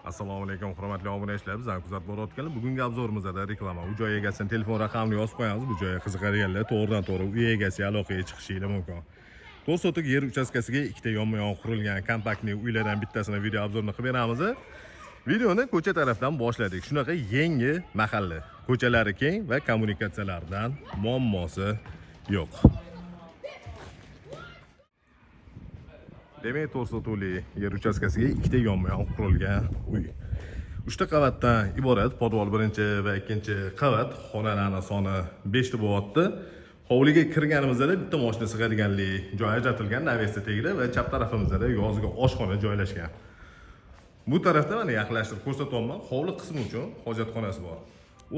Assalomu alaykum, hurmatli obunachilar. Bizdan kuzatib borayotganlar, bugungi obzorimizda reklama. U joy egasini telefon raqamini yozib qo'yamiz. Bu joyga qiziqadiganlar to'g'ridan-to'g'ri uy egasiga aloqaga chiqishingiz mumkin. 4 sotik yer uchastkasiga ikkita yonma-yon qurilgan kompaktli uylardan bittasini video obzorini qilib beramiz. Videoni ko'cha tarafdan boshladik. Shunaqa yangi mahalla. Ko'chalari keng va kommunikatsiyalardan muammosi yo'q. Demak, 4 sotikli yer uchastkasiga ikkita yonma-yon qurilgan uy. 3 ta qavatdan iborat, podval birinchi va ikkinchi qavat, xonalarning soni 5 ta bo'lyapti. Hovliga kirganimizda bitta mashina sig'adiganlik joy ajratilgan, navesta tegdi va chap tarafimizda yozgi oshxona joylashgan. Bu tarafda mana yaqinlashtirib ko'rsatyapman. Hovli qismi uchun hojatxonasi bor.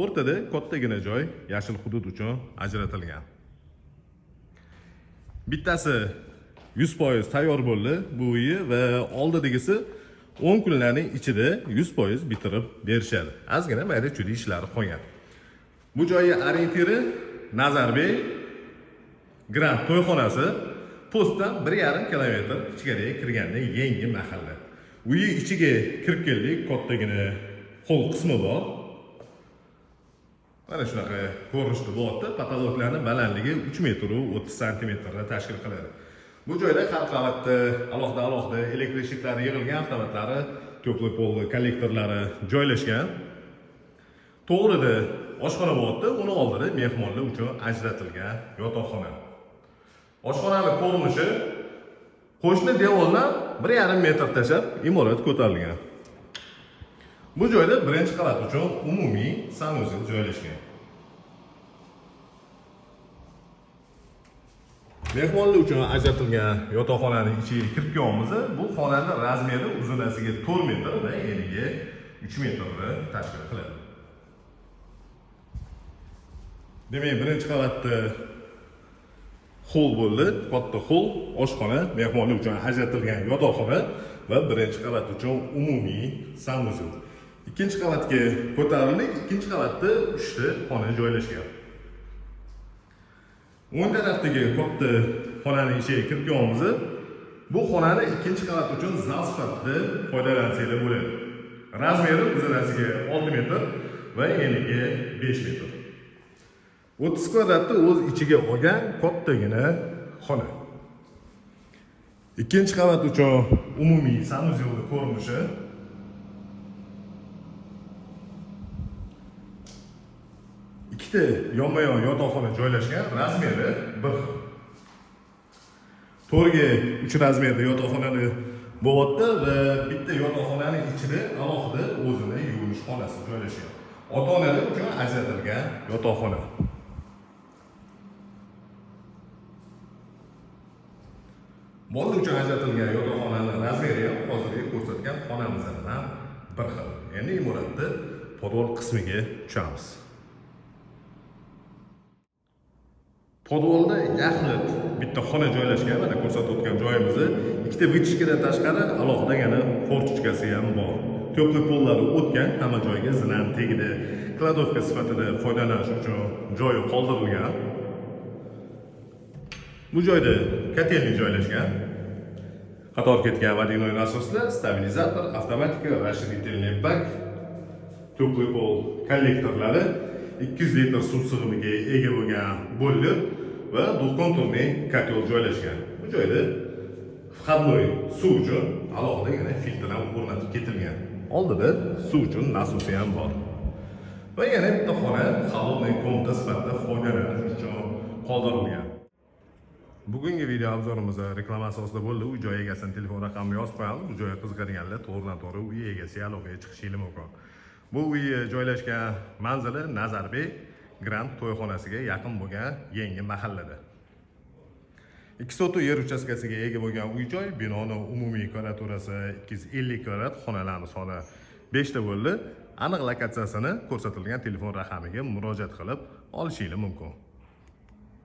O'rtada kattagina joy yashil hudud uchun ajratilgan. Bittasi 100% tayyor bo'ldi bu uyi va oldidagisi 10 kunlarning ichida 100% bitirib berishadi. Ozgina mayda-chuyda ishlari qolgan. Bu joyga orientiri Nazarbek Grand to'yxonasi postdan 1,5 kilometr ichkariga kirganda yangi mahalla. Uyi ichiga kirib keldik, kattagina hol qismi bor. Mana shunaqa ko'rinishda bo'lyapti. Patologlarning balandligi 3 metr 30 sm tashkil qiladi. Bu joyda har qavatda alohida elektr shiklari yig'ilgan, avtomatlari, to'pli pol kollektorlari joylashgan. To'g'rida oshxona bo'lyapti, uni oldida mehmonlar uchun ajratilgan yotoqxona. Oshxonaning ko'rinishi qo'shni devordan 1,5 metr tashlab imorat ko'tarilgan. Bu joyda birinchi qavat uchun umumiy sanuzel joylashgan. Mehmonlar uchun ajratilgan yotoqxonaning ichiga kirib kelamiz. Bu xonaning razmeri uzunasiga 4 metr va eniga 3 metrni tashkil qiladi. Demak, birinchi qavatda hol bo'ldi, katta hol, oshxona, mehmonlar uchun ajratilgan yotoqxona va birinchi qavat uchun umumiy sanuzel. Ikkinchi qavatga ko'tarildik. Ikkinchi qavatda 3 ta xona joylashgan. O'ng tarafdagi katta xonaning ichiga kirib kelamiz. Bu xonani ikkinchi qavat uchun zal sifatida foydalansanglar bo'ladi. Razmeri uzunasiga 6 metr va eniga 5 metr. 30 kvadratni o'z ichiga olgan kattagina xona. Ikkinchi qavat uchun umumiy sanuzel ko'rinishi. Ikkita yonma-yon yotoqxona joylashgan, razmeri 1. To'rga 3 razmerda yotoqxonani bo'lyapti va bitta yotoqxonaning ichida alohida o'zini yuvinish xonasi joylashgan. Ota-onalar uchun ajratilgan yotoqxona. Bolalar uchun ajratilgan yotoqxonaning razmeri ham hozirgi ko'rsatgan xonamizdan 1 xil. Endi imoratda podval qismiga tushamiz. Podvalda yaxlit bitta xona joylashgan, mana ko'rsatayotgan joyimizni ikkita vechkadan tashqari alohidagina fortichkasi ham bor. To'pli pollari o'tgan, hamma joyga zinan tegdi. Kladovka sifatida foydalanish uchun joyi qoldirilgan. Bu joyda kotelni joylashgan. Qator ketgan vodinoy nasoslar, stabilizator, avtomatika, расширительный bak, to'pli pol kollektorlari, 200 litr suv sig'imiga ega bo'lgan boiler va duxkonturli kotel joylashgan. Bu joyda vходной suv uchun alohida filtr ham o'rnatib ketilgan. Oldida suv uchun nasosi ham bor. Va yana bitta xona холодный komnata sifatida foydalanish uchun qoldirilgan. Bugungi video obzorimizda reklama asosida bo'ldi. Uy joy egasini telefon raqamini yozib qo'yamiz. Bu joyga qiziqadiganlar to'g'ridan-to'g'ri uy egasiga aloqaga chiqishingiz mumkin. Bu uy joylashgan manzili Nazarbek Grand to'yxonasiga yaqin bo'lgan yangi mahallada. 2 sotik yer uchastkasiga ega bo'lgan uy-joy, binoning umumiy kvadraturasi 250 kvadrat, xonalarning soni 5 ta bo'ldi. Aniq lokatsiyasini ko'rsatilgan telefon raqamiga murojaat qilib olishingiz mumkin.